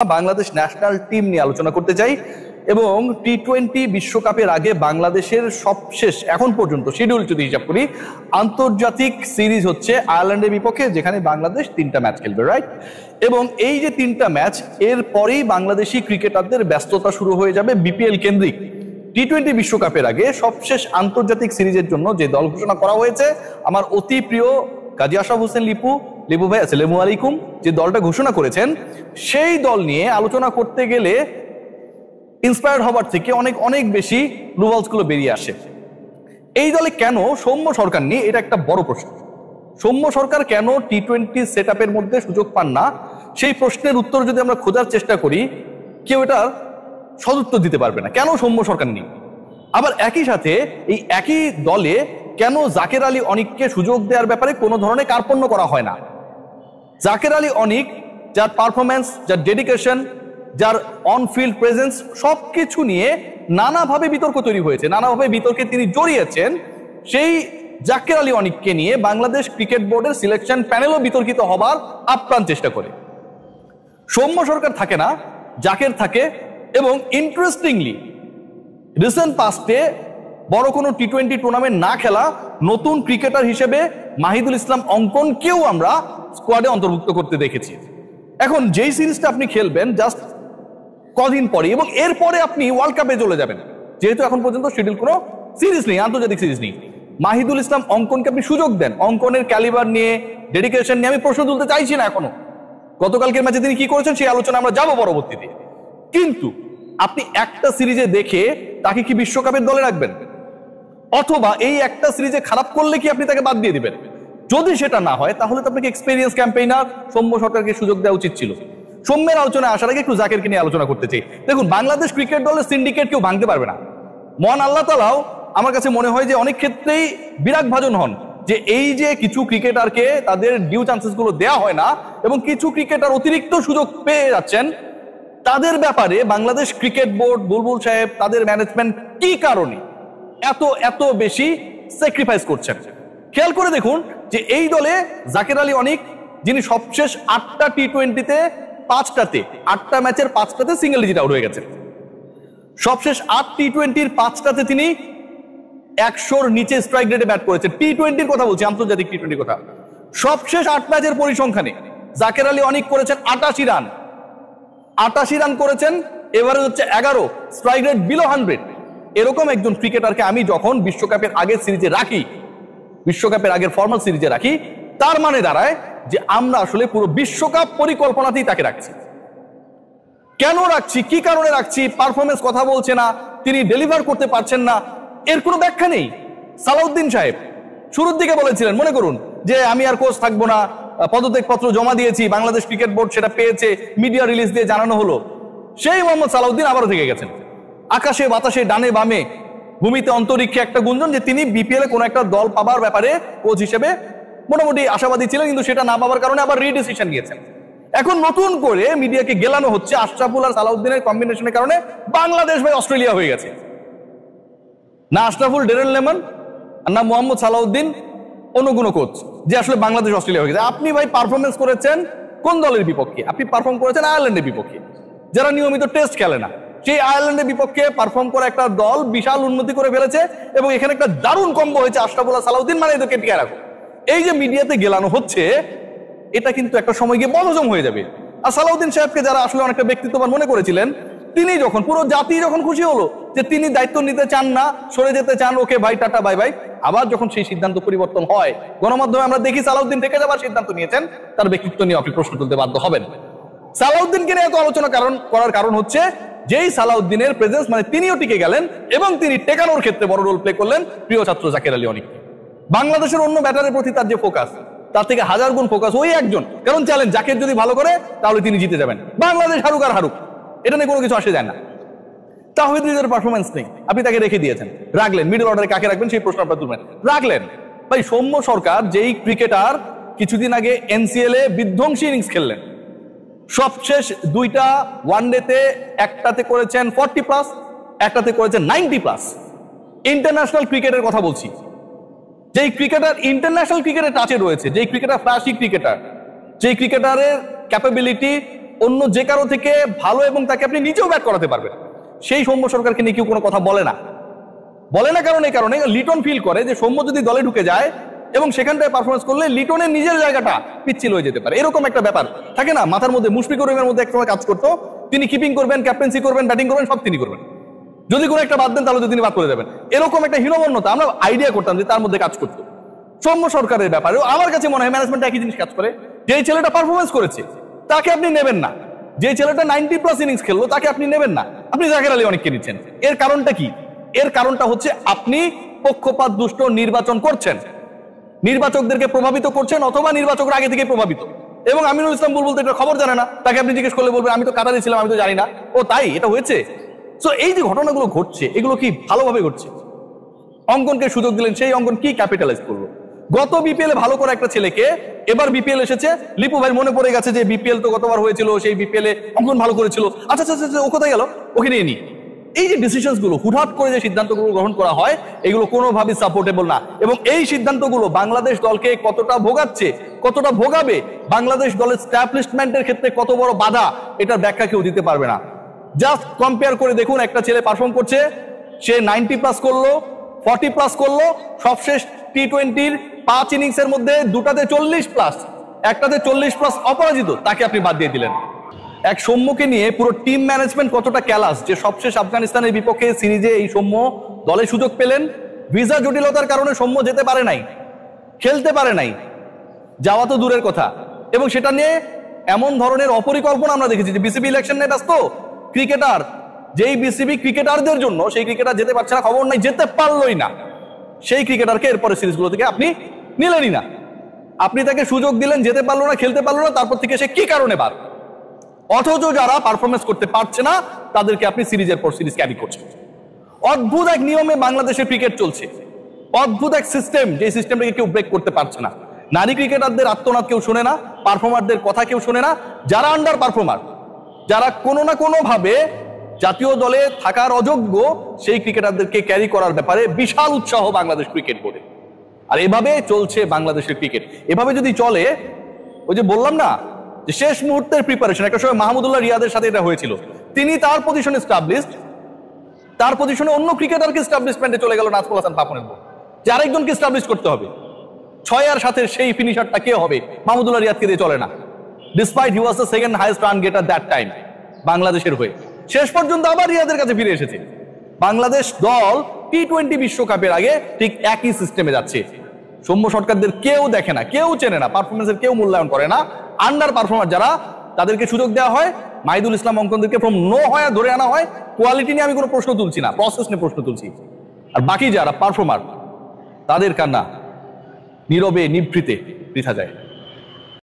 Bangladesh national team নিয়ে আলোচনা করতে চাই এবং টি-20 বিশ্বকাপের আগে বাংলাদেশের সবশেষ এখন পর্যন্ত শিডিউল যদি হিসাব করি আন্তর্জাতিক সিরিজ হচ্ছে আয়ারল্যান্ডের বিপক্ষে, যেখানে বাংলাদেশ 3টা ম্যাচ খেলবে, রাইট? এবং এই যে 3টা ম্যাচ, এর পরেই বাংলাদেশি ক্রিকেটারদের ব্যস্ততা শুরু হয়ে যাবে বিপিএল কেন্দ্রিক। টি-20 বিশ্বকাপের আগে সবশেষ আন্তর্জাতিক সিরিজের জন্য যে দল ঘোষণা করা হয়েছে, আমার অতি প্রিয় কাজী আশরাফ হোসেন লিপু ভাই, আসসালামু আলাইকুম, যে দলটা ঘোষণা করেছেন, সেই দল নিয়ে আলোচনা করতে গেলে ইন্সপায়ার্ড হবার থেকে অনেক অনেক বেশি লুভালসগুলো বেরিয়ে আসে। এই দলে কেন সৌম্য সরকার নেই, এটা একটা বড় প্রশ্ন। সৌম্য সরকার কেন টি-20 সেট আপের মধ্যে সুযোগ পান না, সেই প্রশ্নের উত্তর যদি আমরা খোঁজার চেষ্টা করি, কেউ এটার সদুত্তর দিতে পারবে না কেন সৌম্য সরকার নেই। আবার একই সাথে এই একই দলে কেন জাকের আলী অনিককে সুযোগ দেওয়ার ব্যাপারে কোনো ধরনের কার্পণ্য করা হয় না। জাকের আলী অনিক, যার পারফরমেন্স, যার ডেডিকেশন, যার অনফিল্ড প্রেজেন্স, সবকিছু নিয়ে নানাভাবে বিতর্ক তৈরি হয়েছে, নানাভাবে বিতর্কে তিনি জড়িয়েছেন, সেই জাকের আলী অনিককে নিয়ে বাংলাদেশ ক্রিকেট বোর্ডের সিলেকশন প্যানেলও বিতর্কিত হবার আপ্রাণ চেষ্টা করে। সৌম্য সরকার থাকে না, জাকের থাকে। এবং ইন্টারেস্টিংলি রিসেন্ট পাস্টে বড় কোনো টি-20 টুর্নামেন্ট না খেলা নতুন ক্রিকেটার হিসেবে মাহিদুল ইসলাম অঙ্কনকেও আমরা স্কোয়াডে অন্তর্ভুক্ত করতে দেখেছি। এখন যেই সিরিজটা আপনি খেলবেন জাস্ট কদিন পরে, এবং এরপরে আপনি ওয়ার্ল্ড কাপে চলে যাবেন, যেহেতু এখন পর্যন্ত শিডিউল কোনো সিরিজ নেই, আন্তর্জাতিক সিরিজ নেই, মাহিদুল ইসলাম অঙ্কনকে আপনি সুযোগ দেন। অঙ্কনের ক্যালিবার নিয়ে, ডেডিকেশন নিয়ে আমি প্রশ্ন তুলতে চাইছি না এখনো। গতকালকের ম্যাচে তিনি কি করেছেন সেই আলোচনা আমরা যাবো পরবর্তীতে, কিন্তু আপনি একটা সিরিজে দেখে তাকে কি বিশ্বকাপের দলে রাখবেন? অথবা এই একটা সিরিজে খারাপ করলে কি আপনি তাকে বাদ দিয়ে দিবেন? যদি সেটা না হয়, তাহলে তো আপনাকে এক্সপেরিয়েন্স ক্যাম্পেইনার সৌম্য সরকারকে সুযোগ দেওয়া উচিত ছিল। সৌম্যের আলোচনায় আসার আগে একটু জাকেরকে নিয়ে আলোচনা করতে চাই। দেখুন, বাংলাদেশ ক্রিকেট দলের সিন্ডিকেট কেউ ভাঙতে পারবে না। মহান আল্লাহ তাআলাও আমার কাছে মনে হয় যে অনেক ক্ষেত্রেই বিরাট ভাজন হন যে এই যে কিছু ক্রিকেটারকে তাদের ডিউ চান্সেস গুলো দেওয়া হয় না এবং কিছু ক্রিকেটার অতিরিক্ত সুযোগ পেয়ে যাচ্ছেন, তাদের ব্যাপারে বাংলাদেশ ক্রিকেট বোর্ড, বুলবুল সাহেব, তাদের ম্যানেজমেন্ট কি কারণে এত বেশি স্যাক্রিফাইস করছেন। খেয়াল করে দেখুন যে এই দলে জাকের আলী অনিক, যিনি সবশেষ 8টা টি-20-তে 8টা ম্যাচের 5টাতে সিঙ্গেল ডিজিট আউট হয়ে গেছেন। সবশেষ 8 টি-20-র 5টাতে তিনি 100-র নিচে স্ট্রাইক রেটে ব্যাট করেছেন। টি-20-র কথা বলছি, আন্তর্জাতিক টি-20 কথা। সবশেষ 8 ম্যাচের পরিসংখ্যানে জাকের আলী অনিক করেছেন 88 রান, 88 রান করেছেন, এভারেজ হচ্ছে 11, স্ট্রাইক রেট বিলো 100। এরকম একজন ক্রিকেটারকে আমি যখন বিশ্বকাপের আগের সিরিজে রাখি, বিশ্বকাপের আগের ফর্মাল সিরিজে রাখি, তার মানে দাঁড়ায় যে আমরা আসলে পুরো বিশ্বকাপ পরিকল্পনাতেই তাকে রাখছি। কেন রাখছি, কি কারণে রাখছি? পারফরমেন্স কথা বলছে না, তিনি ডেলিভার করতে পারছেন না, এর কোনো ব্যাখ্যা নেই। সালাউদ্দিন সাহেব শুরুর দিকে বলেছিলেন, মনে করুন, যে আমি আর কোচ থাকবো না, পদত্যাগপত্র জমা দিয়েছি, বাংলাদেশ ক্রিকেট বোর্ড সেটা পেয়েছে, মিডিয়া রিলিজ দিয়ে জানানো হলো। সেই মোহাম্মদ সালাউদ্দিন আবারও থেকে গেছেন। আকাশে বাতাসে ডানে বামে ভূমিতে অন্তরিক্ষে একটা গুঞ্জন যে তিনি বিপিএল এ কোনো একটা দল পাবার ব্যাপারে কোচ হিসেবে মোটামুটি আশাবাদী ছিলেন, কিন্তু সেটা না পাওয়ার কারণে আবার রিডিসিশন নিয়েছেন। এখন নতুন করে মিডিয়াকে গেলানো হচ্ছে আশরাফুল আর সালাউদ্দিনের কম্বিনেশনের কারণে বাংলাদেশ ভাই অস্ট্রেলিয়া হয়ে গেছে। না আশরাফুল ডেরেন লেমন আর না মোহাম্মদ সালাউদ্দিন অন্য কোনো কোচ যে আসলে বাংলাদেশ অস্ট্রেলিয়া হয়ে গেছে। আপনি ভাই পারফরমেন্স করেছেন কোন দলের বিপক্ষে? আপনি পারফর্ম করেছেন আয়ারল্যান্ডের বিপক্ষে, যারা নিয়মিত টেস্ট খেলে না। সেই আয়ারল্যান্ডের বিপক্ষে পারফর্ম করা একটা দল বিশাল উন্নতি করে ফেলেছে এবং এখানে একটা দারুণ কম্বো হয়েছে আশরাফুল আর সালাউদ্দিন, মানে এদেরকে টিকে রাখো। এই যে মিডিয়াতে গেলানো হচ্ছে, এটা কিন্তু একটা সময় গিয়ে বদহজম হয়ে যাবে। আর সালাউদ্দিন সাহেবকে যারা আসলে অনেকটা ব্যক্তিত্ববান মনে করেছিলেন, তিনি যখন পুরো জাতি যখন খুশি হলো যে তিনি দায়িত্ব নিতে চান না, সরে যেতে চান, ওকে ভাই টাটা বাই বাই, আবার যখন সেই সিদ্ধান্ত পরিবর্তন হয়, গণমাধ্যমে আমরা দেখি সালাউদ্দিন থেকে যাবার সিদ্ধান্ত নিয়েছেন, তার ব্যক্তিত্ব নিয়ে আপনি প্রশ্ন তুলতে বাধ্য হবেন। সালাউদ্দিনকে নিয়ে এত আলোচনা করার কারণ হচ্ছে যেই সালাউদ্দিনের প্রেজেন্স, মানে তিনিও টিকে গেলেন এবং তিনি টেকানোর ক্ষেত্রে বড় রোল প্লে করলেন প্রিয় ছাত্র জাকের আলী অনিক। বাংলাদেশের অন্য ব্যাটারের প্রতি তার যে ফোকাস, তার থেকে 1000 গুণ ফোকাস ওই একজন, কারণ চ্যালেঞ্জ জাকের যদি ভালো করে তাহলে তিনি জিতে যাবেন। বাংলাদেশ হারুক আর হারুক, এটা নিয়ে কোনো কিছু আসে যায় না। তাহিদের পারফরমেন্স নেই, আপনি তাকে রেখে দিয়েছেন, রাখলেন। মিডল অর্ডারে কাকে রাখবেন সেই প্রশ্ন আপনার তুলবেন, রাখলেন। ভাই সৌম্য সরকার যেই ক্রিকেটার কিছুদিন আগে এনসিএল এ বিধ্বংসী ইনিংস খেললেন, সবশেষ 2টা ওয়ানডেতে একটাতে করেছেন 40+, একটাতে করেছেন 90+। ইন্টারন্যাশনাল ক্রিকেটের কথা বলছি, যেই ক্রিকেটার ইন্টারন্যাশনাল ক্রিকেটের টাচে রয়েছে, যেই ক্রিকেটার ফ্ল্যাশি ক্রিকেটার, যেই ক্রিকেটারের ক্যাপাবিলিটি অন্য যে কারো থেকে ভালো এবং তাকে আপনি নিজেও ব্যাট করাতে পারবেন। সেই সৌম্য সরকারকে নিয়ে কেউ কোনো কথা বলে না কারণ এই কারণে লিটন ফিল করে যে সৌম্য যদি দলে ঢুকে যায় এবং সেখানটায় পারফরমেন্স করলে লিটনের নিজের জায়গাটা পিচ্ছিল হয়ে যেতে পারে। এরকম একটা ব্যাপার থাকে না মাথার মধ্যে। মুশফিকুর রহিমের মধ্যে একটা কাজ করতো, তিনি কিপিং করবেন, ক্যাপ্টেন্সি করবেন, ব্যাটিং করবেন, সব তিনি করবেন। যদি কোনো একটা বাদ দেন তাহলে তিনি বাদ করে যাবেন। এরকম একটা হীনমন্যতা আমরা আইডিয়া করতাম যে তার মধ্যে কাজ করতো। সৌম্য সরকারের ব্যাপারে আমার কাছে মনে হয় ম্যানেজমেন্ট একই জিনিস কাজ করে। যে ছেলেটা পারফরমেন্স করেছে তাকে আপনি নেবেন না, যে ছেলেটা 90+ ইনিংস খেললো তাকে আপনি নেবেন না, আপনি জাকের আলী অনেককে নিচ্ছেন। এর কারণটা কি? এর কারণটা হচ্ছে আপনি পক্ষপাত দুষ্ট নির্বাচন করছেন, নির্বাচকদেরকে প্রভাবিত করছেন, অথবা নির্বাচকরা আগে থেকে প্রভাবিত। এবং আমিনুল ইসলাম বুলবুল তো এটা খবর জানে না, তাকে আপনি জিজ্ঞেস করলে বলবেন আমি তো কাতারে ছিলাম, আমি তো জানি না। ও তাই, এটা হয়েছে। সো এই যে ঘটনাগুলো ঘটছে এগুলো কি ভালোভাবে ঘটছে? অঙ্কনকে সুযোগ দিলেন, সেই অঙ্কন কি ক্যাপিটালাইজ করলো? গত বিপিএল এ ভালো করে একটা ছেলেকে এবার বিপিএল এসেছে, লিপু ভাই মনে পড়ে গেছে যে বিপিএল তো গতবার হয়েছিল, সেই বিপিএল এ অঙ্কন ভালো করেছিল, আচ্ছা আচ্ছা আচ্ছা ও কোথায় গেল, ওকে নিয়ে নি। এই যে ডিসিশনস গুলো হুটহাট করে যে সিদ্ধান্তগুলো গ্রহণ করা হয় এগুলো কোনোভাবেই সাপোর্টেবল না। এবং এই সিদ্ধান্তগুলো বাংলাদেশ দলকে কতটা ভোগাচ্ছে, কতটা ভোগাবে, বাংলাদেশ দলের স্ট্যাবলিশমেন্টের ক্ষেত্রে কত বড় বাধা, এটার ব্যাখ্যা কেউ দিতে পারবে না। জাস্ট কম্পেয়ার করে দেখুন, একটা ছেলে পারফর্ম করছে, সে 90+ করলো, 40+ করলো, সবশেষ টি20-র 5 ইনিংসের মধ্যে দুটাতে 40+, একটাতে 40+ অপরাজিত, তাকে আপনি বাদ দিয়ে দিলেন। এক সৌম্যকে নিয়ে পুরো টিম ম্যানেজমেন্ট কতটা ক্যালাস যে সবশেষ আফগানিস্তানের বিপক্ষে সিরিজে এই সৌম্য দলে সুযোগ পেলেন, ভিসা জটিলতার কারণে সৌম্য যেতে পারে নাই, খেলতে পারে নাই, যাওয়া তো দূরের কথা। এবং সেটা নিয়ে এমন ধরনের অপরিকল্পনা আমরা দেখেছি যে বিসিবি ইলেকশন নিয়ে ব্যস্ত, ক্রিকেটার যেই বিসিবি ক্রিকেটারদের জন্য সেই ক্রিকেটার যেতে পারছে না, খবর নাই, যেতে পারলোই না, সেই ক্রিকেটারকে এরপরে সিরিজগুলো থেকে আপনি নিলেনই না। আপনি তাকে সুযোগ দিলেন, যেতে পারলো না, খেলতে পারলো না, তারপর থেকে সে কি কারণে বাদ। অথচ যারা পারফরমেন্স করতে পারছে না তাদেরকে আপনি সিরিজের পর সিরিজ ক্যারি করছেন। অদ্ভুত এক নিয়মে বাংলাদেশের ক্রিকেট চলছে, অদ্ভুত এক সিস্টেম, যে সিস্টেমটাকে কেউ ব্রেক করতে পারছে না। নারী ক্রিকেটারদের আত্মনাদ কেউ শোনে না, পারফর্মারদের কথা কেউ শোনে না। যারা আন্ডার পারফর্মার, যারা কোনো না কোনো ভাবে জাতীয় দলে থাকার অযোগ্য, সেই ক্রিকেটারদেরকে ক্যারি করার ব্যাপারে বিশাল উৎসাহ বাংলাদেশ ক্রিকেট বোর্ডে। আর এভাবে চলছে বাংলাদেশের ক্রিকেট। এভাবে যদি চলে, ওই যে বললাম না যে শেষ মুহূর্তের প্রিপারেশন, একটা সময় মাহমুদুল্লাহ রিয়াদের সাথে এটা হয়েছিল, তিনি তার পজিশনে এস্টাবলিশড, তার পজিশনে অন্য ক্রিকেটারকে এস্টাবলিশমেন্টে চলে গেল নাজমুল হাসান পাপনের বল, যে আরেকজনকে এস্টাবলিশ করতে হবে। 6 আর 7-এর সেই ফিনিশারটা কে হবে? মাহমুদুল্লাহ রিয়াদকে দিয়ে চলে না, despite he was the second highest run গেটার that time বাংলাদেশের হয়ে। শেষ পর্যন্ত আবার রিয়াদের কাছে ফিরে এসেছে। বাংলাদেশ দল টি20 বিশ্বকাপের আগে ঠিক একই সিস্টেমে যাচ্ছে। সৌম্য সরকারদের কেউ দেখে না, কেউ চেনে না, পারফরমেন্সের কেউ মূল্যায়ন করে না। আন্ডার পারফর্মার যারা, তাদেরকে সুযোগ দেওয়া হয়। মাহিদুল ইসলাম অঙ্কনদেরকে ফ্রম নো হয় ধরে আনা হয়। কোয়ালিটি নিয়ে আমি কোনো প্রশ্ন তুলছি না, প্রসেস নিয়ে প্রশ্ন তুলছি। আর বাকি যারা পারফর্মার, তাদের কান্না নীরবে নিভৃতে বৃথা যায়।